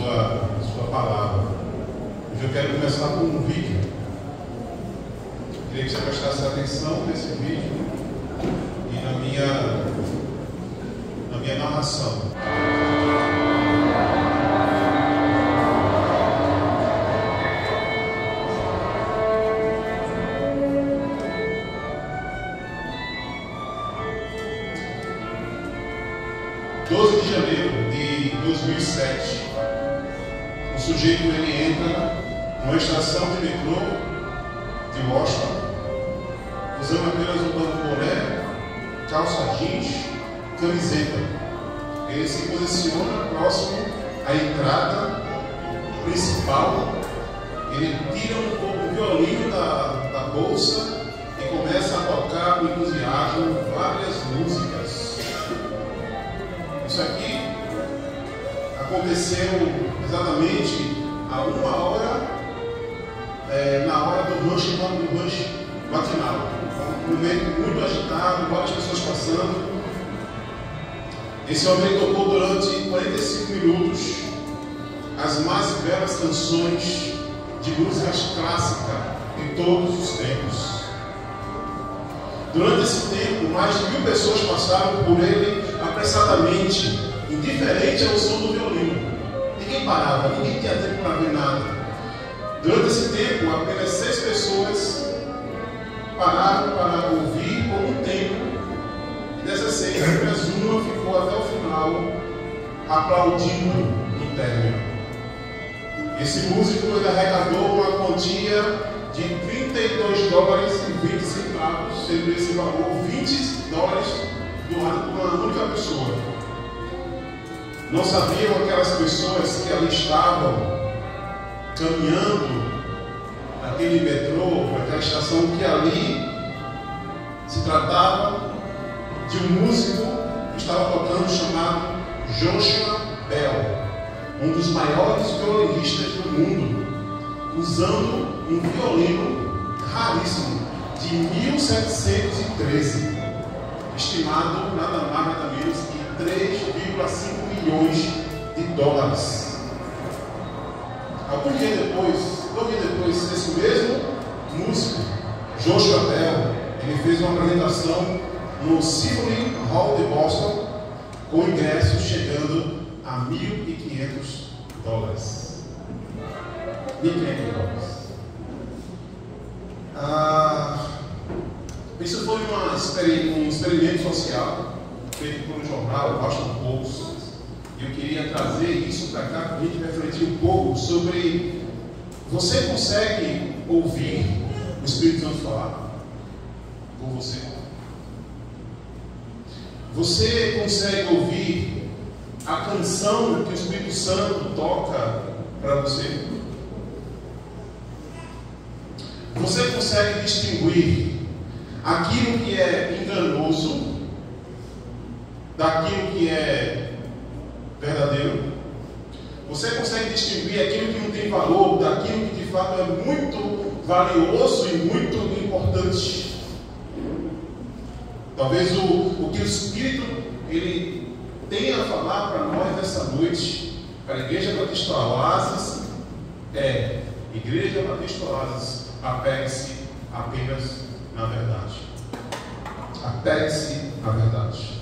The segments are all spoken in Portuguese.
sua palavra. Hoje eu quero começar com um vídeo. Queria que você prestasse atenção nesse vídeo e na minha narração. (12 de janeiro de 2007), um sujeito ele entra numa estação de metrô de Washington, usando apenas um boné, calça jeans, camiseta. Ele se posiciona próximo à entrada principal. Ele tira um violino da bolsa e começa a tocar com entusiasmo várias músicas. Isso aqui aconteceu exatamente a 1h, na hora do rush matinal. Um momento muito agitado, várias pessoas passando. Esse homem tocou durante 45 minutos as mais belas canções de músicas clássicas de todos os tempos. Durante esse tempo, mais de 1000 pessoas passaram por ele apressadamente, indiferente ao som do violino. Ninguém parava, ninguém tinha tempo para ver nada. Durante esse tempo, apenas 6 pessoas pararam para ouvir por um tempo. E dessas 6, apenas uma ficou até o final, aplaudindo no término. Esse músico ele arrecadou uma quantia de $32,20, sendo esse valor $20 doado por uma única pessoa. Não sabiam aquelas pessoas que ali estavam caminhando naquele metrô, naquela estação, que ali se tratava de um músico que estava tocando, chamado Joshua Bell, um dos maiores violinistas do mundo, usando um violino raríssimo de 1713, estimado nada mais nada menos que $3,5 milhões. Algum dia depois, esse mesmo músico, Joshua Bell, ele fez uma apresentação no Symphony Hall de Boston, com ingressos chegando a $1.500. $1.500. Isso foi um experimento social feito por um jornal, Washington Post. Eu queria trazer isso para cá para a gente refletir um pouco sobre: você consegue ouvir o Espírito Santo falar por você? Você consegue ouvir a canção que o Espírito Santo toca para você? Você consegue distinguir aquilo que é enganoso daquilo que é verdadeiro? Você consegue distinguir aquilo que não tem valor daquilo que de fato é muito valioso e muito importante? Talvez o que o Espírito ele tenha a falar para nós nessa noite, para a Igreja Batista Oásis, é: Igreja Batista Oásis, apegue-se apenas na verdade. Apegue-se à verdade.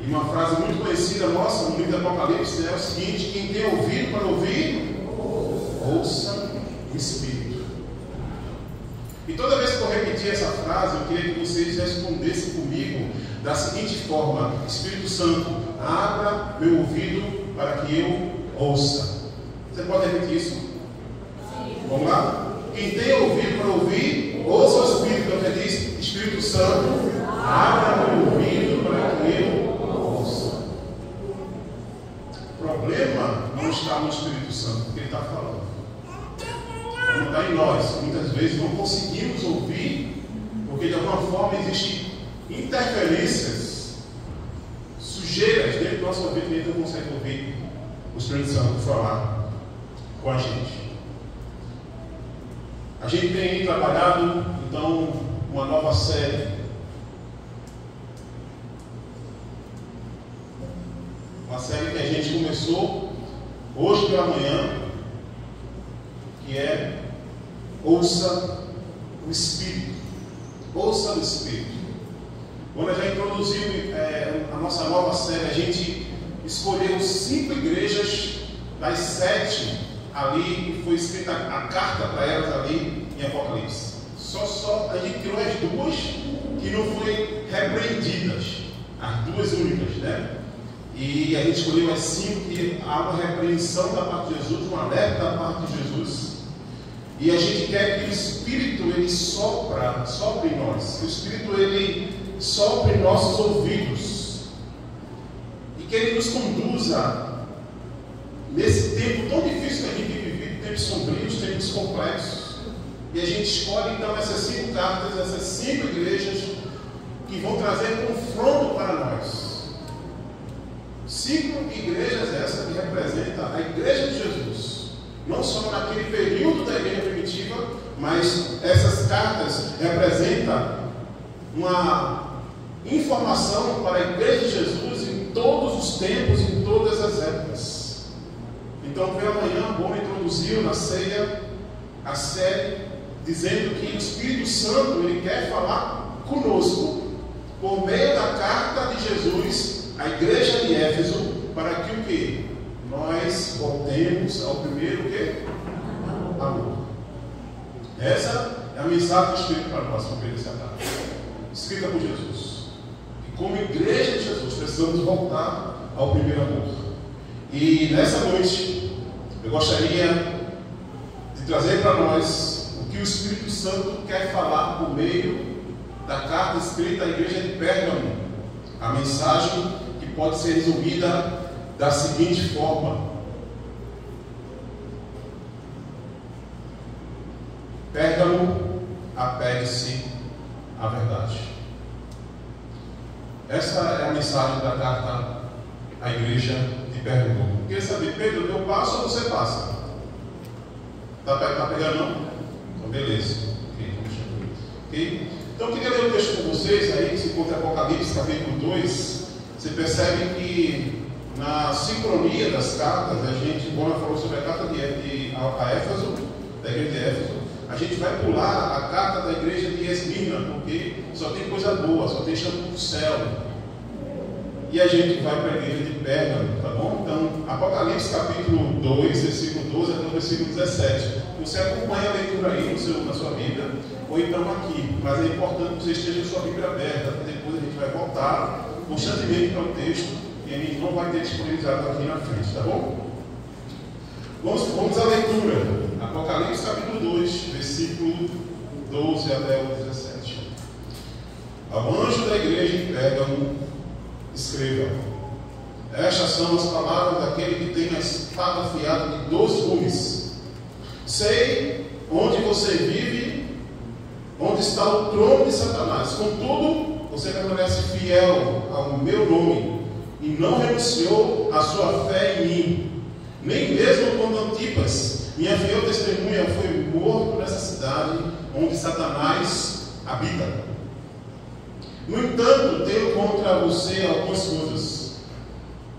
E uma frase muito conhecida nossa no livro do Apocalipse é o seguinte: quem tem ouvido para ouvir, ouça o Espírito. E toda vez que eu repetir essa frase, eu queria que vocês respondessem comigo da seguinte forma: Espírito Santo, abra meu ouvido para que eu ouça. Você pode repetir isso? Vamos lá? Quem tem ouvido para ouvir, ouça o Espírito. Então ele diz: Espírito Santo, abra meu ouvido para que eu ouça. O problema não está no Espírito Santo, que ele está falando. Não está em nós. Muitas vezes não conseguimos ouvir, porque de alguma forma existem interferências, sujeiras dentro do nosso ouvido, e a gente não consegue ouvir o Espírito Santo falar com a gente. A gente tem trabalhado, então, uma nova série. Uma série que a gente começou hoje pela manhã, que é ouça o Espírito. Ouça o Espírito. Quando a gente introduziu a nossa nova série, a gente escolheu 5 igrejas das 7 ali, que foi escrita a carta para elas ali em Apocalipse. Só a gente tirou as 2 que não foi repreendidas, as 2 únicas, né? E a gente escolheu as 5 que há uma repreensão da parte de Jesus, um alerta da parte de Jesus. E a gente quer que o Espírito ele sopre em nós, que o Espírito ele sopre em nossos ouvidos e que ele nos conduza nesse tempo tão difícil que a gente vive, tempos sombrios, tempos complexos. E a gente escolhe então essas 5 cartas, essas 5 igrejas que vão trazer confronto para nós. 5 igrejas essas que representam a igreja de Jesus. Não só naquele período da igreja primitiva, mas essas cartas representam uma informação para a igreja de Jesus em todos os tempos, em todas as épocas. Então, pela manhã, Bono introduziu na ceia a série, dizendo que o Espírito Santo ele quer falar conosco por meio da carta de Jesus à igreja de Éfeso, para que o quê? Nós voltemos ao primeiro quê? Amor. Essa é a mensagem do Espírito para nós, por meio dessa carta, escrita por Jesus. E como igreja de Jesus, precisamos voltar ao primeiro amor. E nessa noite, eu gostaria de trazer para nós o que o Espírito Santo quer falar por meio da carta escrita à igreja de Pérgamo. A mensagem que pode ser resumida da seguinte forma: Pérgamo, apegue-se à verdade. Essa é a mensagem da carta à igreja de Pérgamo. Queria saber, Pedro, eu passo ou você passa? Tá pegando não? Então beleza. Ok? Então eu queria ler o texto com vocês aí, que se encontra em Apocalipse capítulo 2. Você percebe que na sincronia das cartas, a gente, quando ela falou sobre a carta a Éfeso, da igreja de Éfeso, a gente vai pular a carta da igreja de Esmirna, porque só tem coisa boa, só tem chamado do céu. E a gente vai para a igreja de Pérgamo, tá bom? Então, Apocalipse capítulo 2, versículo 12 até o versículo 17. Você acompanha a leitura aí na sua Bíblia, ou então aqui, mas é importante que você esteja com a sua Bíblia aberta, porque depois a gente vai voltar constantemente para o texto e a gente não vai ter disponibilizado aqui na frente, tá bom? Vamos à leitura. Apocalipse capítulo 2, versículo 12 até o 17. Ao anjo da igreja em Pérgamo, escreva: estas são as palavras daquele que tem a espada afiada de 2 gumes. Sei onde você vive, onde está o trono de Satanás. Contudo, você permanece fiel ao meu nome e não renunciou à sua fé em mim. Nem mesmo quando Antipas, minha fiel testemunha, foi morto nessa cidade onde Satanás habita. No entanto, tenho contra você algumas coisas.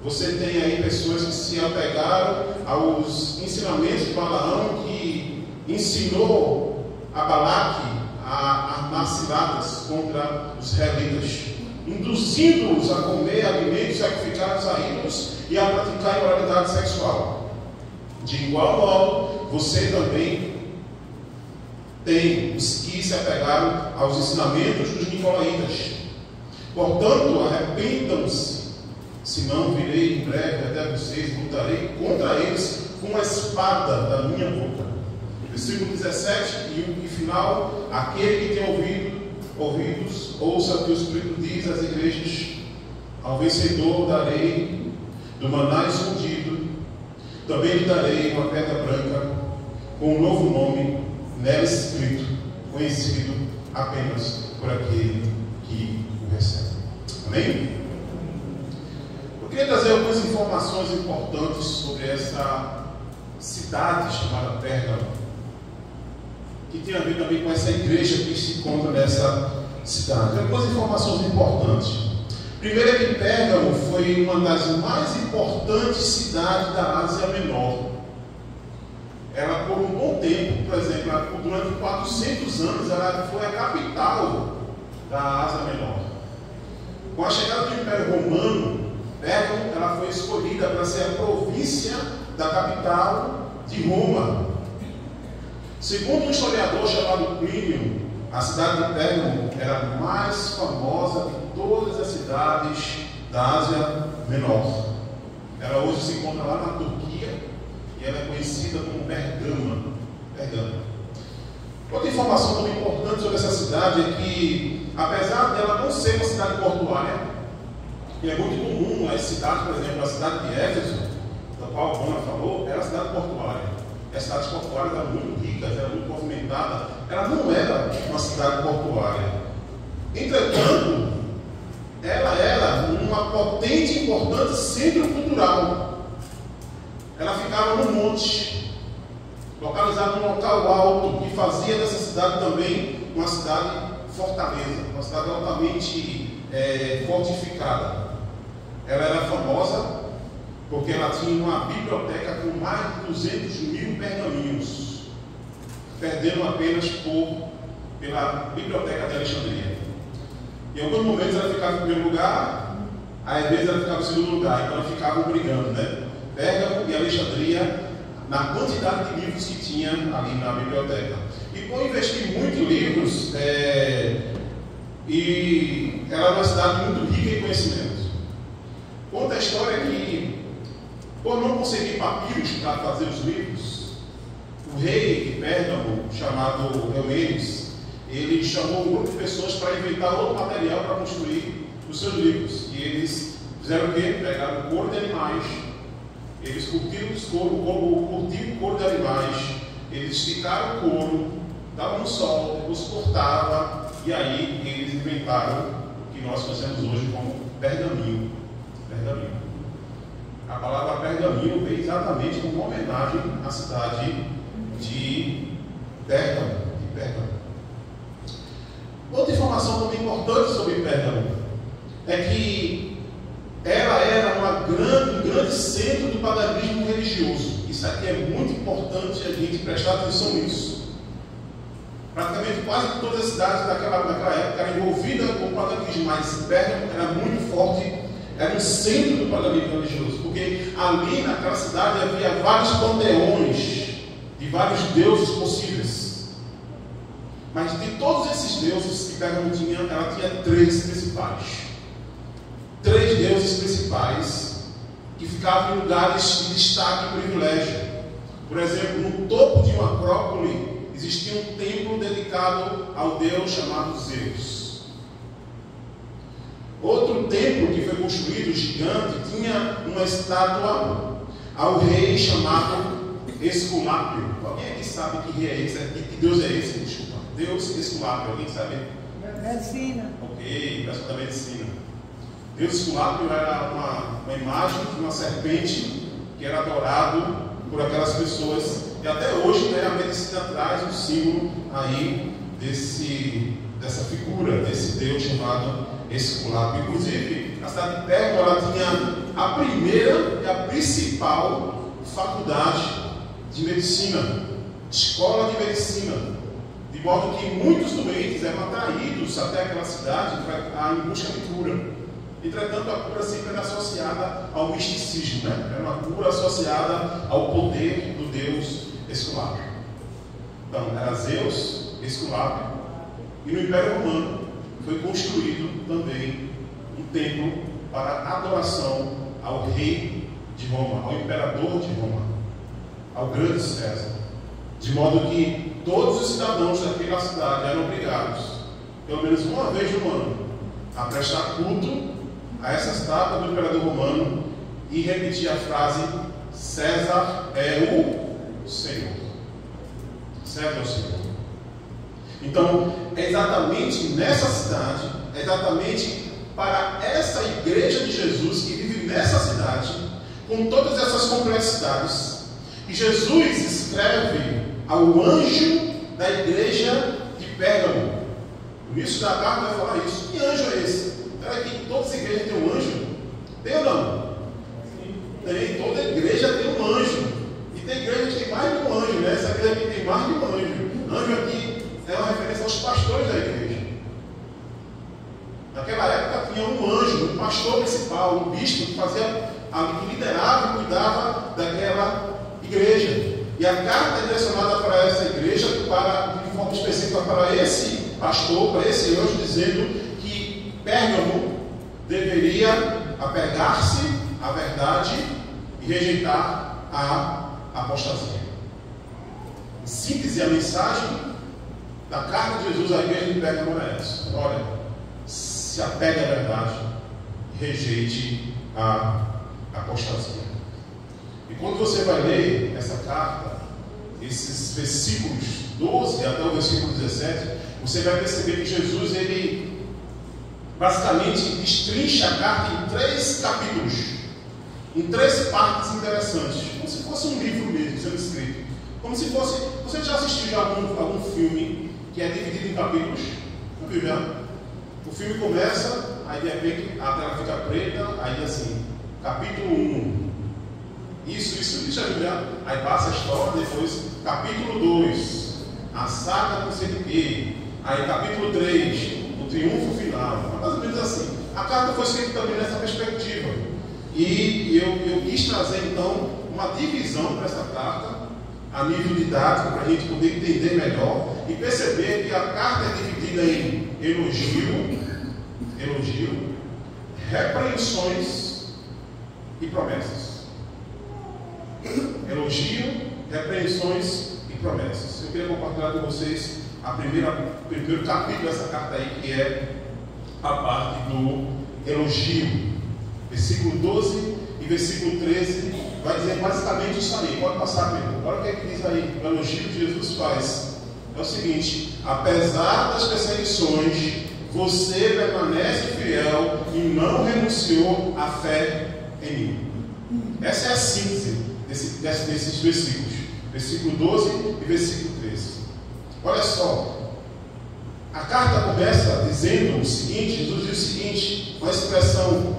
Você tem aí pessoas que se apegaram aos ensinamentos de Balaão, que ensinou a Balaque a armar ciladas contra os israelitas, induzindo-os a comer alimentos sacrificados a ídolos e a praticar imoralidade sexual. De igual modo, você também tem os que se apegaram aos ensinamentos dos nicolaítas. Portanto, arrependam-se, senão virei em breve até vocês e lutarei contra eles com a espada da minha boca. Versículo 17 e final: aquele que tem ouvidos, ouça o que o Espírito diz às igrejas. Ao vencedor darei do maná escondido, também lhe darei uma pedra branca com um novo nome nela escrito, conhecido apenas por aquele que o recebe. Amém? Eu queria trazer algumas informações importantes sobre essa cidade chamada Pérgamo, que tem a ver também com essa igreja que se encontra nessa cidade. Algumas informações importantes. Primeiro é que Pérgamo foi uma das mais importantes cidades da Ásia Menor. Ela, por um bom tempo, por exemplo, durante 400 anos, ela foi a capital da Ásia Menor. Com a chegada do Império Romano, Pérgamo ela foi escolhida para ser a província da capital de Roma. Segundo um historiador chamado Plínio, a cidade de Pérgamo era a mais famosa de todas as cidades da Ásia Menor. Ela hoje se encontra lá na Turquia e ela é conhecida como Pergama. Outra informação também importante sobre essa cidade é que, apesar dela não ser uma cidade portuária, e é muito comum as cidades, por exemplo, a cidade de Éfeso, da qual a Bona falou, era a cidade portuária. As cidades portuárias eram muito ricas, eram muito movimentadas. Ela não era uma cidade portuária. Entretanto, ela era uma potente e importante centro cultural. Ela ficava no monte, localizada num local alto, que fazia dessa cidade também uma cidade fortaleza, uma cidade altamente fortificada. Ela era famosa porque ela tinha uma biblioteca com mais de 200 mil pergaminhos, perdendo apenas pela biblioteca de Alexandria. Em alguns momentos ela ficava em primeiro lugar, às vezes ela ficava em segundo lugar, então ela ficava brigando, né? Pérgamo e Alexandria, na quantidade de livros que tinha ali na biblioteca. E por investir muito em livros, e ela era uma cidade muito rica em conhecimento. Conta a história que, por não conseguir papiros para fazer os livros, o rei de Pérgamo, chamado Eumenes, ele chamou um grupo de pessoas para inventar outro material para construir os seus livros. E eles fizeram o quê? Pegaram couro de animais, eles curtiram o couro de animais, eles esticaram o couro, davam no sol, depois cortavam, e aí eles inventaram o que nós conhecemos hoje como pergaminho. A palavra pergaminho veio exatamente como uma homenagem à cidade de Pérgamo. Outra informação também importante sobre Pérgamo é que ela era um grande centro do paganismo religioso. Isso aqui é muito importante a gente prestar atenção nisso. Praticamente quase todas as cidades daquela época eram envolvidas com o paganismo, mas Pérgamo era muito forte. Era um centro do paganismo religioso, porque ali naquela cidade havia vários panteões de vários deuses possíveis. Mas de todos esses deuses que Pérgamo tinha, ela tinha três principais. Três deuses principais que ficavam em lugares de destaque e privilégio. Por exemplo, no topo de uma acrópole existia um templo dedicado ao deus chamado Zeus. Outro templo que foi construído, gigante, tinha uma estátua ao rei chamado Esculápio. Alguém aqui sabe que rei é esse? Que Deus é esse? Desculpa. Deus Esculápio, alguém sabe? Medicina. Ok, pessoal da medicina. Deus Esculápio era uma imagem de uma serpente que era adorado por aquelas pessoas. E até hoje, né, a medicina traz um símbolo aí dessa figura, desse Deus chamado Esculápio. Inclusive, a cidade de Pérgamo ela tinha a primeira e a principal faculdade de medicina, escola de medicina, de modo que muitos doentes eram atraídos até aquela cidade em busca de cura. Entretanto, a cura sempre era associada ao misticismo, né? Era uma cura associada ao poder do Deus Esculápio. Então, era Zeus, Esculápio, e no Império Romano foi construído também um templo para adoração ao rei de Roma, ao imperador de Roma, ao grande César. De modo que todos os cidadãos daquela cidade eram obrigados, pelo menos uma vez no ano, a prestar culto a essa estátua do imperador romano e repetir a frase: César é o Senhor. César é o Senhor. Então, é exatamente nessa cidade, é exatamente para essa igreja de Jesus que vive nessa cidade, com todas essas complexidades, que Jesus escreve ao anjo da igreja de Pérgamo. O início da carta vai falar isso. Que anjo é esse? Será que todas as igrejas têm um anjo? Tem ou não? Tem, toda igreja tem um anjo. E tem igreja que tem mais de um anjo, né? Essa igreja aqui tem mais de um anjo. Anjo aqui é uma referência aos pastores da igreja. Naquela época tinha um anjo, um pastor principal, um bispo que fazia, que liderava e cuidava daquela igreja. E a carta é direcionada para essa igreja, de forma específica para esse pastor, para esse anjo, dizendo que Pérgamo deveria apegar-se à verdade e rejeitar a apostasia. Em síntese, a mensagem da carta de Jesus à igreja de Pérgamo é essa: olha, se apegue à verdade e rejeite a apostasia. E quando você vai ler essa carta, esses versículos 12 até o versículo 17, você vai perceber que Jesus, ele basicamente destrincha a carta em 3 capítulos, em 3 partes interessantes, como se fosse um livro mesmo sendo escrito, como se fosse. Você já assistiu já algum filme que é dividido em capítulos? Não viu já? O filme começa, aí de repente a tela fica preta, aí assim, capítulo 1. Isso, já viu já? Aí passa a história, depois capítulo 2, a saga não sei de quê. Aí capítulo 3, o triunfo final. Mais ou menos assim. A carta foi escrita também nessa perspectiva. E eu quis trazer então uma divisão para essa carta, a nível didático, para a gente poder entender melhor e perceber que a carta é dividida em elogio, repreensões e promessas. Elogio, repreensões e promessas. Eu queria compartilhar com vocês o primeiro capítulo dessa carta aí, que é a parte do elogio. Versículo 12 e versículo 13 vai dizer basicamente isso aí. Pode passar, amigo. Olha o que é que diz aí, o elogio que Jesus faz. É o seguinte: apesar das perseguições, você permanece fiel e não renunciou à fé em mim. Essa é a síntese desses versículos. Versículo 12 e versículo 13. Olha só. A carta começa dizendo o seguinte: Jesus diz o seguinte, uma expressão: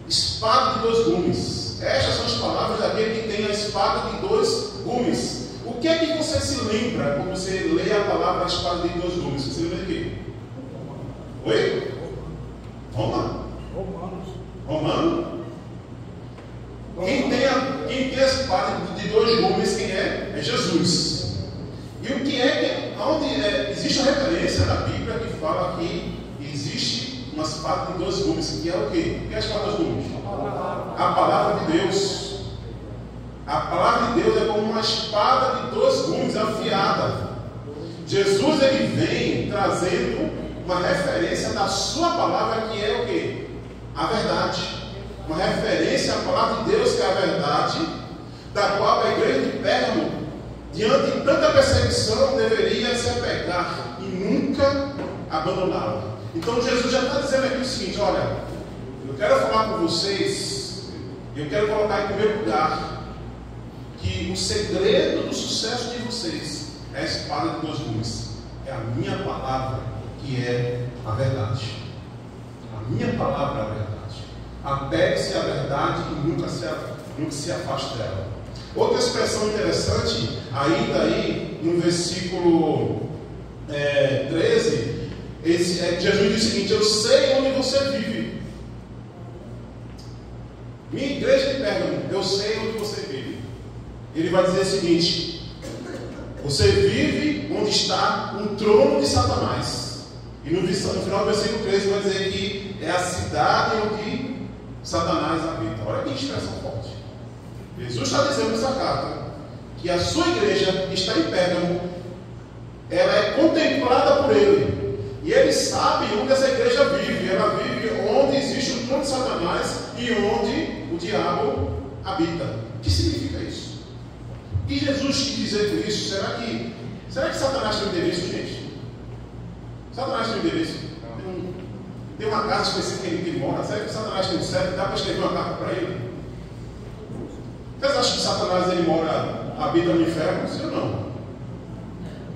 espada de 2 gumes. Estas são as palavras daquele que tem a espada de 2 gumes. O que é que você se lembra quando você lê a palavra espada de 2 gumes? Você lembra de quê? Oi? Romano? Quem tem a espada de 2 gumes, quem é? É Jesus. E o que é que, existe uma referência na Bíblia que fala que existe uma espada de 2 gumes, que é o quê? O que é a espada de 2 gumes? A palavra de Deus. A palavra de Deus é como uma espada de 2 gumes afiada. Jesus, ele vem trazendo uma referência da sua palavra, que é o quê? A verdade. Uma referência à palavra de Deus, que é a verdade, da qual a igreja de Pérgamo, diante de tanta perseguição, deveria se apegar e nunca abandoná-la. Então Jesus já está dizendo aqui o seguinte: olha, eu quero falar com vocês, eu quero colocar em primeiro lugar que o segredo do sucesso de vocês é a espada de 2 gumes. É a minha palavra que é a verdade. A minha palavra é a verdade. Apegue-se à verdade e nunca se afaste dela. Outra expressão interessante, ainda aí no versículo 13, Jesus diz o seguinte: eu sei onde você vive. Minha igreja de Pérgamo, eu sei onde você vive. Ele vai dizer o seguinte: você vive onde está um trono de Satanás. E no final do versículo 13 vai dizer que é a cidade onde Satanás habita. Olha que expressão forte. Jesus está dizendo nessa carta que a sua igreja que está em Pérgamo, ela é contemplada por ele. E ele sabe onde essa igreja vive. Ela vive onde existe o trono de Satanás e onde o diabo habita. O que significa isso? O que Jesus quis dizer com isso? Será que Satanás tem endereço, gente? Satanás tem endereço? Tem uma casa específica em que ele mora. Será que Satanás tem um cérebro? Dá para escrever uma carta para ele? Vocês acham que Satanás habita no inferno? Sim ou não?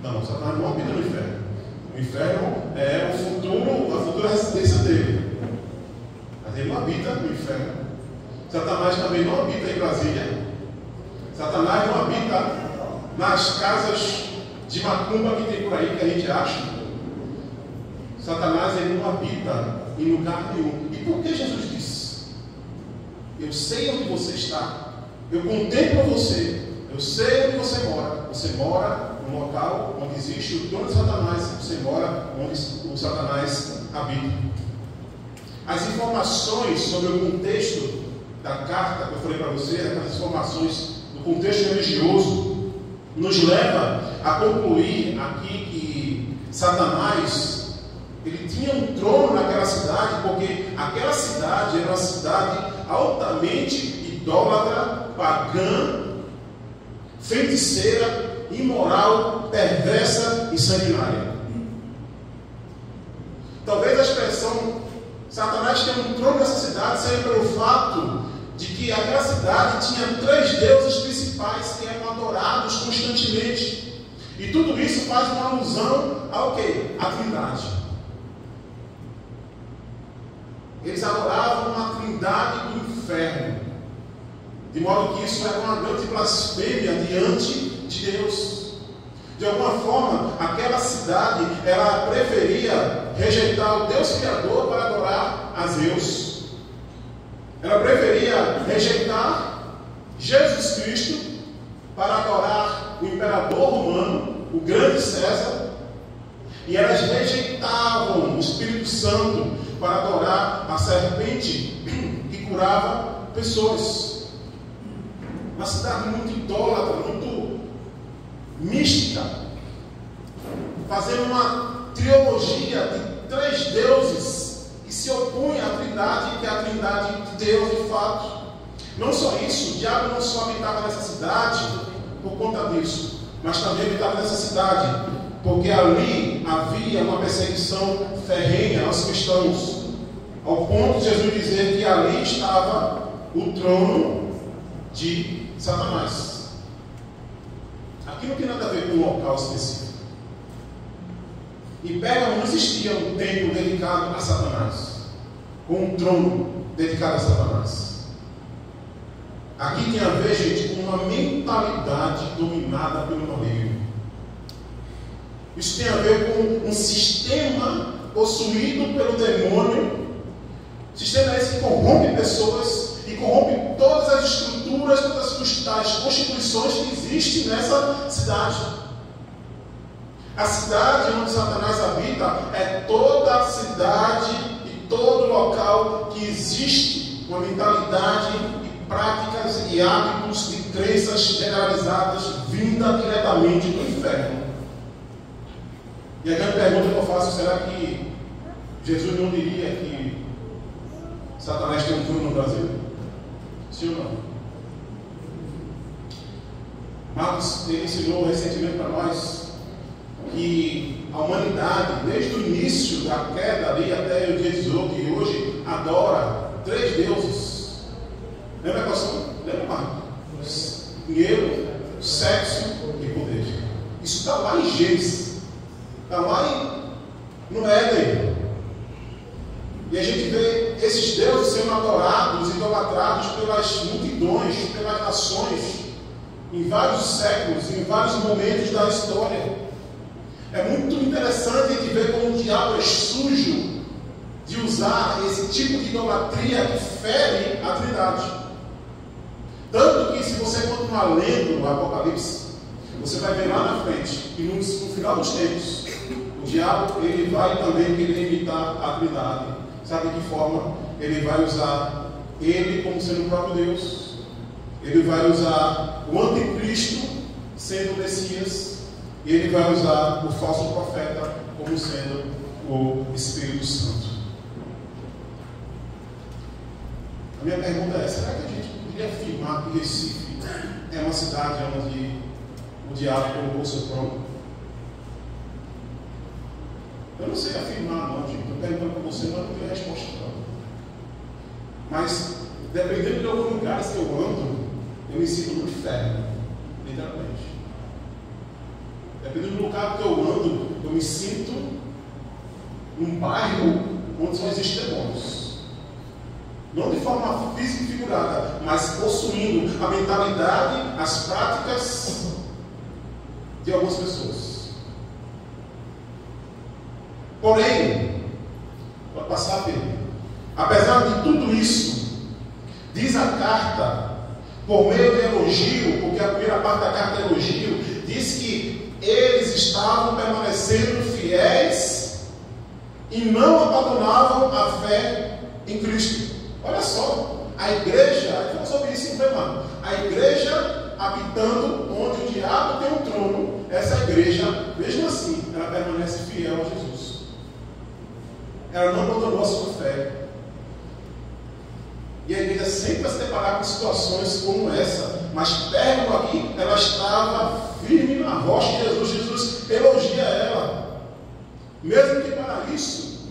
Não, Satanás não habita no inferno. O inferno é a futura residência dele. ele não habita no inferno. Satanás também não habita em Brasília. Satanás não habita nas casas de macumba que tem por aí que a gente acha. Satanás ele não habita em lugar nenhum. E por que Jesus disse? Eu sei onde você está. Eu contemplo você. Eu sei onde você mora. Você mora num local onde existe o trono de Satanás. Você mora onde o Satanás habita. As informações sobre o contexto da carta que eu falei para você, as informações do contexto religioso, nos leva a concluir aqui que Satanás ele tinha um trono naquela cidade, porque aquela cidade era uma cidade altamente idólatra, pagã, feiticeira, imoral, perversa e sanguinária. Talvez a expressão Satanás tem um trono nessa cidade seja pelo fato de que aquela cidade tinha 3 deuses principais que eram adorados constantemente. E tudo isso faz uma alusão ao quê? À Trindade. Eles adoravam uma trindade do inferno, de modo que isso era uma grande blasfêmia diante de Deus. De alguma forma, aquela cidade, ela preferia rejeitar o Deus Criador para adorar a Zeus. Ela preferia rejeitar Jesus Cristo para adorar o imperador romano, o grande César. E elas rejeitavam o Espírito Santo para adorar a serpente que curava pessoas. Uma cidade muito idólatra, muito mística, fazendo uma trilogia de 3 deuses que se opõem à Trindade, que é a Trindade de Deus de fato. Não só isso, o diabo não só habitava nessa cidade por conta disso, mas também habitava nessa cidade porque ali havia uma perseguição ferrenha aos cristãos, ao ponto de Jesus dizer que ali estava o trono de Satanás. Aqui não tem nada a ver com um local específico. Em Pérgamo não existia um templo dedicado a Satanás, com um trono dedicado a Satanás. Aqui tem a ver, gente, com uma mentalidade dominada pelo maligno. Isso tem a ver com um sistema possuído pelo demônio. Sistema esse que corrompe pessoas e corrompe todas as estruturas, todas as constituições que existem nessa cidade. A cidade onde Satanás habita é toda a cidade e todo local que existe uma mentalidade e práticas e hábitos e crenças generalizadas vinda diretamente do inferno. E a grande pergunta que eu faço, será que Jesus não diria que Satanás tem um trono no Brasil? Sim ou não? Marcos ele ensinou recentemente para nós que a humanidade, desde o início da queda ali até o dia de hoje, adora 3 deuses. Lembra quais são? Lembra, Marcos? Dinheiro, sexo e poder. Isso está lá em Gênesis. Está lá no Éden. E a gente vê esses deuses sendo adorados, idolatrados pelas multidões, pelas nações, em vários séculos, em vários momentos da história. É muito interessante a gente ver como o diabo é sujo de usar esse tipo de idolatria que fere a Trindade. Tanto que, se você continuar lendo o Apocalipse, você vai ver lá na frente, que no final dos tempos, o diabo ele vai também querer imitar a Trindade. Sabe de que forma? Ele vai usar ele como sendo o próprio Deus. Ele vai usar o anticristo sendo o Messias. E ele vai usar o falso profeta como sendo o Espírito Santo. A minha pergunta é, será que a gente poderia afirmar que Recife é uma cidade onde o diabo colocou o seu trono? Eu não sei afirmar não, gente. Estou perguntando para você, mas não tenho resposta não. Mas, dependendo de alguns lugares que eu ando, eu me sinto no inferno, literalmente. Dependendo do lugar que eu ando, eu me sinto num bairro onde só existem demônios. não de forma física e figurada, mas possuindo a mentalidade, as práticas de algumas pessoas. Porém, pode passar a ver, apesar de tudo isso, diz a carta, por meio de elogio, porque a primeira parte da carta é elogio, diz que eles estavam permanecendo fiéis e não abandonavam a fé em Cristo. Olha só, a igreja, a gente falou sobre isso em Fernando, a igreja habitando onde o diabo tem um trono, essa igreja, mesmo assim, ela permanece fiel a Jesus. Ela não abandonou a sua fé. E a igreja sempre vai se deparar com situações como essa. Mas Pérgamo aqui, ela estava firme na rocha de Jesus. Jesus elogia ela. Mesmo que para isso,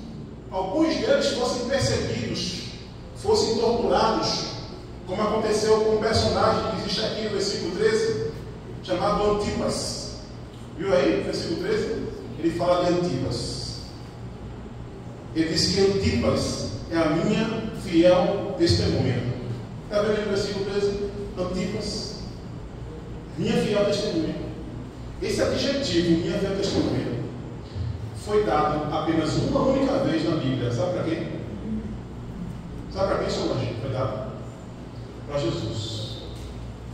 alguns deles fossem perseguidos, fossem torturados, como aconteceu com um personagem que existe aqui no versículo 13, chamado Antipas. Viu aí, versículo 13? Ele fala de Antipas. Ele diz que Antipas é a minha fiel testemunha. Está vendo aí no versículo 13? Antipas, minha fiel testemunha. Esse adjetivo, minha fiel testemunha, foi dado apenas uma única vez na Bíblia. Sabe para quem? Sabe para quem, Solange? Foi dado para Jesus.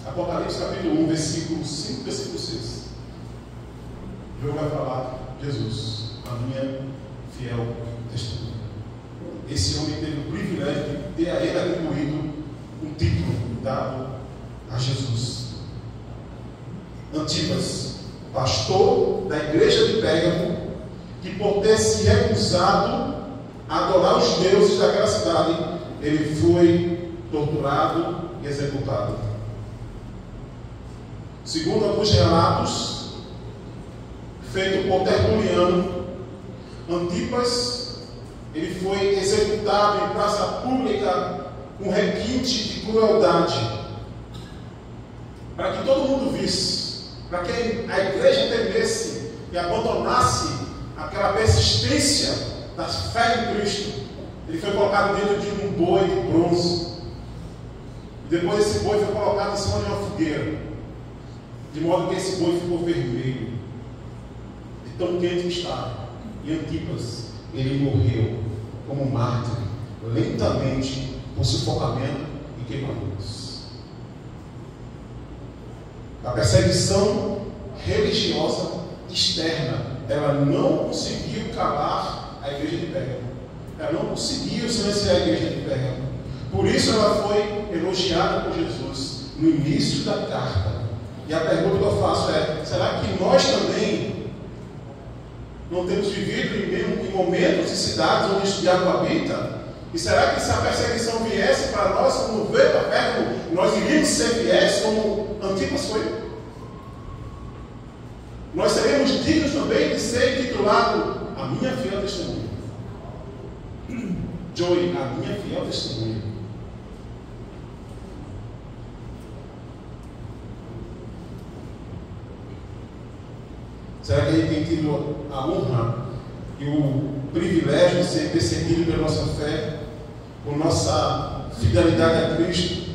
Apocalipse capítulo 1, versículo 5, versículo 6. João vai falar: Jesus, a minha fiel testemunha. Esse homem teve o privilégio de ter a ele atribuído um título dado a Jesus. Antipas, pastor da igreja de Pérgamo, que por ter se recusado a adorar os deuses daquela cidade, ele foi torturado e executado. Segundo alguns relatos feitos por Tertuliano, Antipas, ele foi executado em praça pública com requinte de crueldade, para que todo mundo visse, para que a igreja temesse e abandonasse aquela persistência da fé em Cristo. Ele foi colocado dentro de um boi de bronze, e depois esse boi foi colocado em cima de uma fogueira, de modo que esse boi ficou vermelho, de tão quente que estava. E Antipas, ele morreu como mártir, lentamente, por sufocamento e queimaduras. A perseguição religiosa externa, ela não conseguiu calar a igreja de Pérgamo. Ela não conseguiu silenciar a igreja de Pérgamo. Por isso ela foi elogiada por Jesus no início da carta. E a pergunta que eu faço é: será que nós também não temos vivido em momentos e cidades onde o diabo habita? E será que se a perseguição viesse para nós, como veio para Pérgamo, nós iríamos ser fiéis como Antipas foi? Nós seremos dignos também de ser intitulado a minha fiel testemunha. Joey, a minha fiel testemunha. Será que a gente tem tido a honra e o privilégio de ser perseguido pela nossa fé, por nossa fidelidade a Cristo,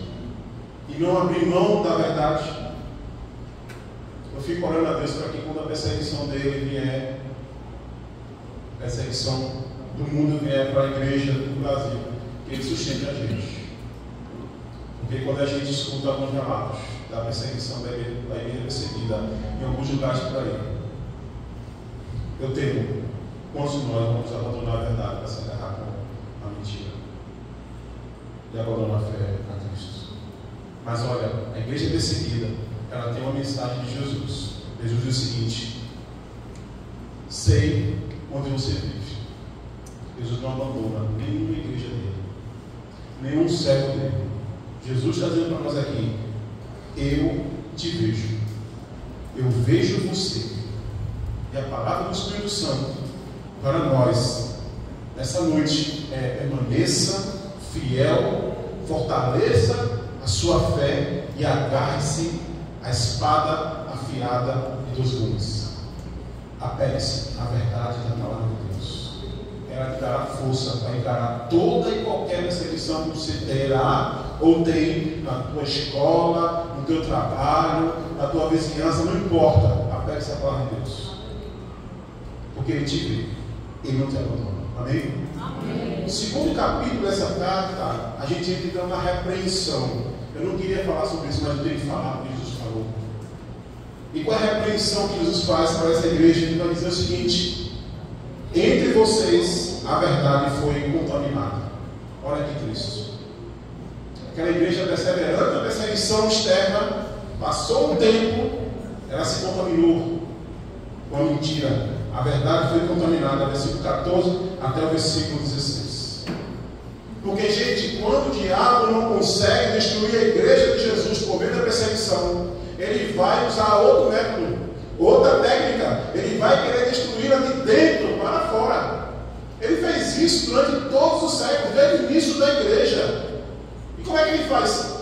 e não abrir mão da verdade? Eu fico orando a Deus para que quando a perseguição dele vier, a perseguição do mundo vier para a igreja do Brasil, que ele sustente a gente. Porque quando a gente escuta alguns relatos da perseguição da igreja perseguida em alguns lugares por aí, eu temo quantos de nós vamos abandonar a verdade para se agarrar com a mentira e abandonar a fé a Cristo. Mas olha, a igreja perseguida, ela tem uma mensagem de Jesus. Jesus diz o seguinte: sei onde você vive. Jesus não abandona nenhuma igreja dele, nenhum servo dele. Jesus está dizendo para nós aqui: eu te vejo, eu vejo você. E a palavra do Espírito Santo para nós nessa noite é: permaneça fiel, fortaleça a sua fé e agarre-se à espada afiada de dois gumes. Apegue-se à verdade da palavra de Deus. ela te dará força para encarar toda e qualquer perseguição que você terá ou tem na tua escola, no teu trabalho, na tua vizinhança, não importa. Apegue-se à palavra de Deus. Porque Ele te vê, Ele não te abandona. Amém? Amém. No segundo capítulo dessa carta, a gente entra então na repreensão. Eu não queria falar sobre isso, mas eu tenho que falar o que Jesus falou. E qual é a repreensão que Jesus faz para essa igreja? Ele vai dizer o seguinte: entre vocês a verdade foi contaminada. Olha que triste. Aquela igreja perseverante na perseguição externa, passou um tempo, ela se contaminou com a mentira. A verdade foi contaminada, versículo 14 até o versículo 16. Porque, gente, quando o diabo não consegue destruir a igreja de Jesus por meio da perseguição, ele vai usar outro método, outra técnica. Ele vai querer destruí-la de dentro para fora. Ele fez isso durante todos os séculos, desde o início da igreja. E como é que ele faz?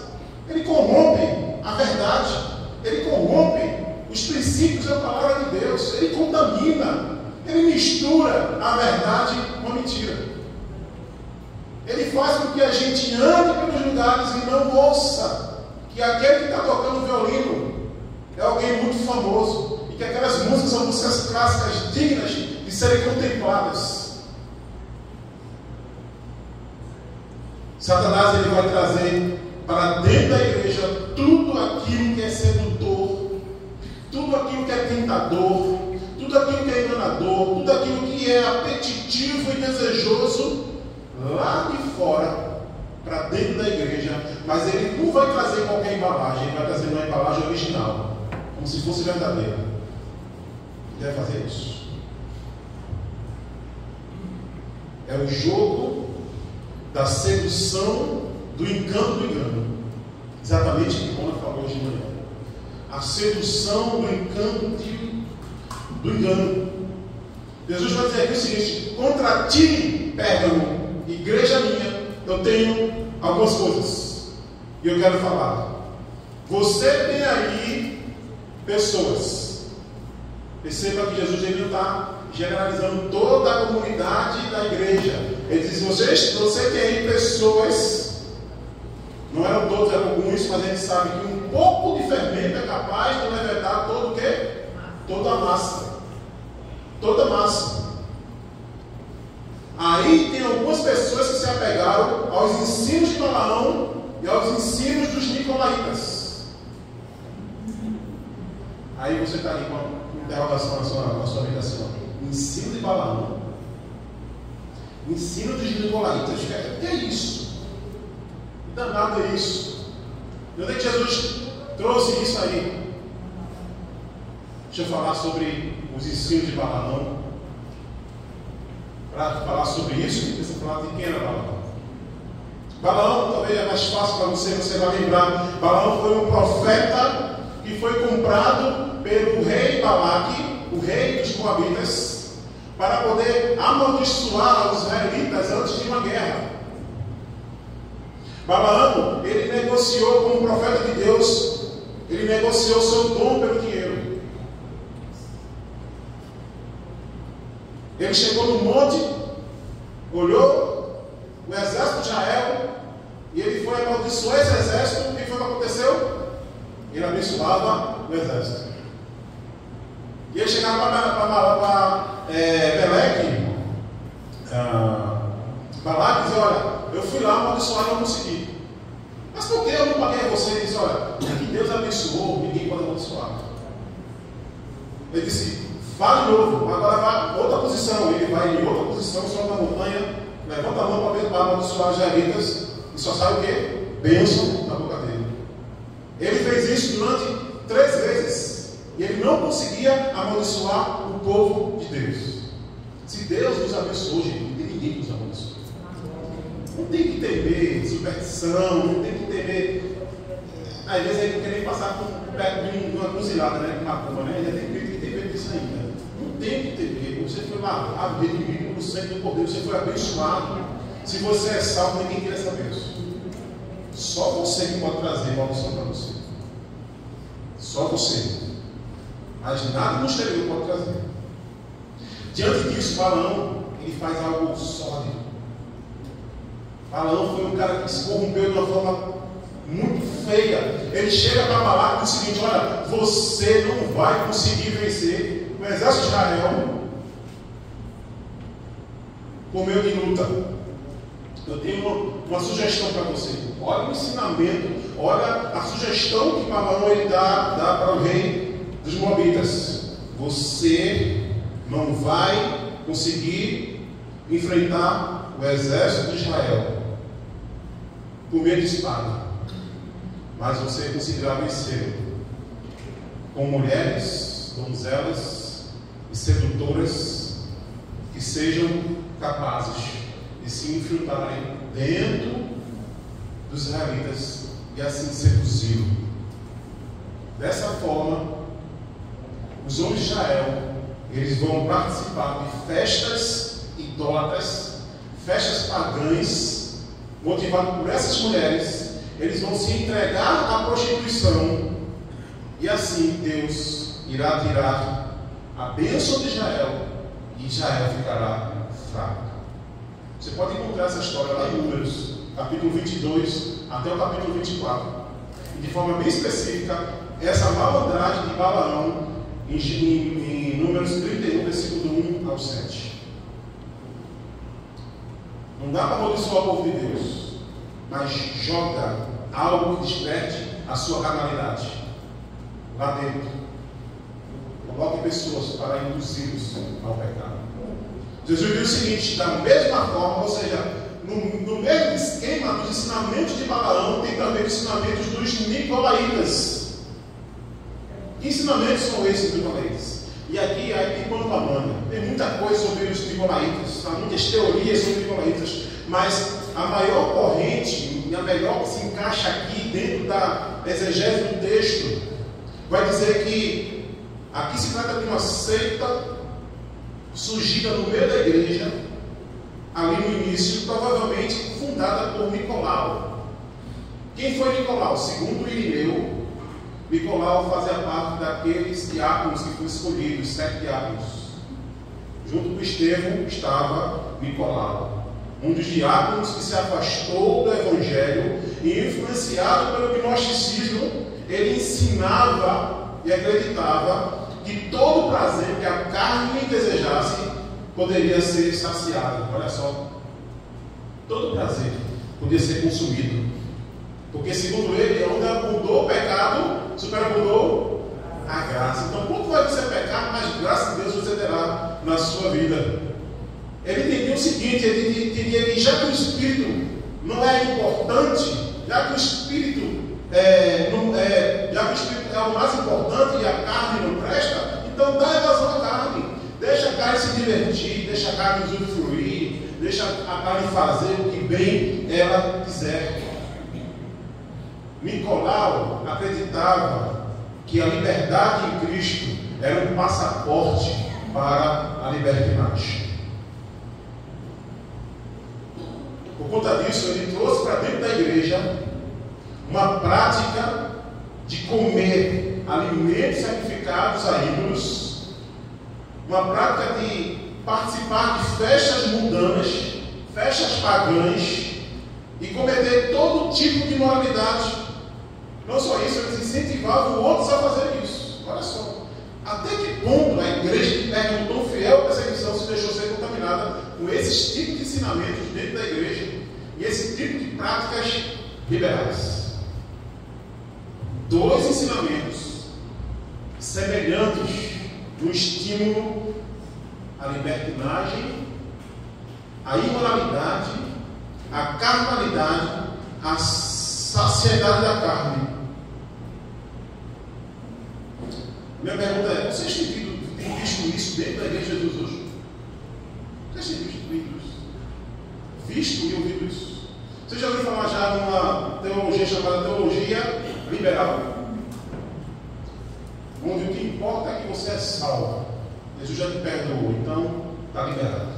Ele corrompe a verdade, ele corrompe os princípios da palavra de Deus, ele contamina, ele mistura a verdade com a mentira. Ele faz com que a gente ande pelos lugares e não ouça que aquele que está tocando violino é alguém muito famoso e que aquelas músicas são músicas clássicas dignas de serem contempladas. Satanás ele vai trazer para dentro da igreja tudo aquilo que é sedutor, tudo aquilo que é tentador, tudo aquilo que é enganador, tudo aquilo que é apetitivo e desejoso lá de fora para dentro da igreja. Mas ele não vai trazer qualquer embalagem, ele vai trazer uma embalagem original, como se fosse verdadeira. Ele vai fazer isso. É o jogo da sedução, do encanto do engano. Exatamente o que Mona falou hoje de manhã. A sedução do encanto do engano. Jesus vai dizer aqui o seguinte: contra ti, Pérgamo, igreja minha, eu tenho algumas coisas. E eu quero falar. Você tem aí pessoas. Perceba que Jesus ele não está generalizando toda a comunidade da igreja. Ele diz: você tem aí pessoas. Não eram todos, eram alguns, mas a gente sabe que um pouco de fermento é capaz de levantar todo o quê? Toda a massa. Toda a massa. Aí tem algumas pessoas que se apegaram aos ensinos de Balaão e aos ensinos dos nicolaítas. Aí você está aí com uma interrogação na sua vida assim: ensino de Balaão, ensino dos nicolaítas. O que é isso? Danado é isso. De onde é que Jesus trouxe isso aí? Deixa eu falar sobre os ensinos de Balaão. Para falar sobre isso, precisa falar de quem era Balaão. Balaão talvez é mais fácil para você vai lembrar. Balaão foi um profeta que foi comprado pelo rei Balaque, o rei dos Moabitas, para poder amaldiçoar os israelitas antes de uma guerra. Balaão, ele negociou com o profeta de Deus, ele negociou seu dom pelo dinheiro. Ele chegou no monte, olhou o exército de Israel, e ele foi amaldiçoar esse exército. O que foi que aconteceu? Ele abençoava o exército. E ele chegava para Beleque, Balaque, e dizia: olha, eu fui lá amaldiçoar e não consegui. Mas por que eu não paguei a você? Ele disse: olha, que Deus abençoou, ninguém pode amaldiçoar. Ele disse: vá de novo, agora vai outra posição. Ele vai em outra posição, sobe na montanha, levanta a mão para amaldiçoar as israelitas, e só sai o quê? Bênção na boca dele. Ele fez isso durante 3 vezes, e ele não conseguia amaldiçoar o povo de Deus. Se Deus nos abençoou, gente, não tem ninguém que nos abençoe. Não tem que temer superstição, não tem que temer. Às vezes a gente não quer nem passar perto de uma cruzilhada, né? Com macumba, né? Ainda tem gente que tem medo disso ainda. Não tem que temer. Você foi lavado, redimido pelo sangue do Cordeiro, você foi abençoado. Se você é salvo, ninguém quer essa bênção. Só você que pode trazer maldição para você. Só você. Mas nada no exterior pode trazer. Diante disso, Balaão, ele faz algo sólido. Balaão foi um cara que se corrompeu de uma forma muito feia. Ele chega para Balaque e diz o seguinte: olha, você não vai conseguir vencer o exército de Israel por meio de luta. Eu tenho uma sugestão para você. Olha o ensinamento, olha a sugestão que Balaão ele dá para o rei dos Moabitas. Você não vai conseguir enfrentar o exército de Israel por meio de espada, mas você conseguirá vencer com mulheres, donzelas e sedutoras que sejam capazes de se infiltrarem dentro dos israelitas e assim seduzi-lo. Dessa forma, os homens de Israel eles vão participar de festas idólatras, festas pagãs, motivados por essas mulheres. Eles vão se entregar à prostituição e assim Deus irá tirar a bênção de Israel e Israel ficará fraco. Você pode encontrar essa história lá em Números, capítulo 22 até o capítulo 24. E de forma bem específica, essa malandragem de Balaão em Números 31, versículo 1 ao 7. Não dá para amaldiçoar o povo de Deus, mas joga algo que desperte a sua carnalidade lá dentro. Coloque pessoas para induzi-los ao pecado. Jesus diz o seguinte: da mesma forma, ou seja, no mesmo esquema dos ensinamentos de Balaão, tem também os ensinamentos dos nicolaítas. Que ensinamentos são esses nicolaítas? E aqui tem pano para manga. Tem muita coisa sobre os nicolaítas, há muitas teorias sobre os nicolaítas, mas a maior corrente e a melhor que se encaixa aqui dentro da exegese do texto vai dizer que aqui se trata de uma seita surgida no meio da igreja, ali no início, provavelmente fundada por Nicolau. Quem foi Nicolau? Segundo Irineu, Nicolau fazia parte daqueles diáconos que foram escolhidos, 7 diáconos. Junto com Estevão estava Nicolau, um dos diáconos que se afastou do Evangelho e, influenciado pelo gnosticismo, ele ensinava e acreditava que todo prazer que a carne desejasse poderia ser saciado. Olha só, todo prazer podia ser consumido, porque segundo ele, onde abundou o pecado, superabundou a graça. Então, pouco vai ser pecado, mas graças a Deus você terá na sua vida. Ele entendia o seguinte: ele entendia que já que o Espírito não é importante, já que o Espírito é o mais importante e a carne não presta, então dá evasão à carne. Deixa a carne se divertir, deixa a carne usufruir, deixa a carne fazer o que bem ela quiser. Nicolau acreditava que a liberdade em Cristo era um passaporte para a libertinagem. Por conta disso, ele trouxe para dentro da igreja uma prática de comer alimentos sacrificados a ídolos, uma prática de participar de festas mundanas, festas pagãs e cometer todo tipo de imoralidade. Não só isso, eles incentivavam outros a fazer isso. Olha só, até que ponto a igreja que pega um tão fiel à perseguição se deixou ser contaminada com esses tipos de ensinamentos dentro da igreja e esse tipo de práticas liberais. 2 ensinamentos semelhantes no estímulo à libertinagem, à imoralidade, à carnalidade, à saciedade da carne. Minha pergunta é: vocês têm visto isso dentro da igreja de Jesus hoje? Vocês têm visto isso? Visto e ouvido isso? Você já ouviu falar já numa teologia chamada teologia liberal, onde o que importa é que você é salvo, Jesus já te perdoou, então está liberado.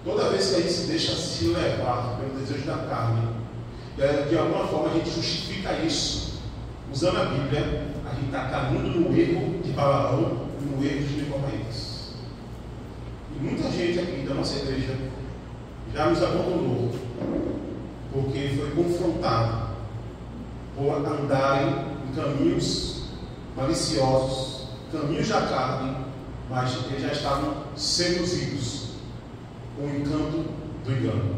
Toda vez que a gente se deixa se levar pelo desejo da carne, de alguma forma a gente justifica isso usando a Bíblia, a gente está caindo no erro de Balaão e no erro dos nicolaítas. muita gente aqui da nossa igreja já nos abandonou porque foi confrontado por andarem em caminhos maliciosos, caminhos da carne, mas eles já estavam seduzidos com o encanto do engano.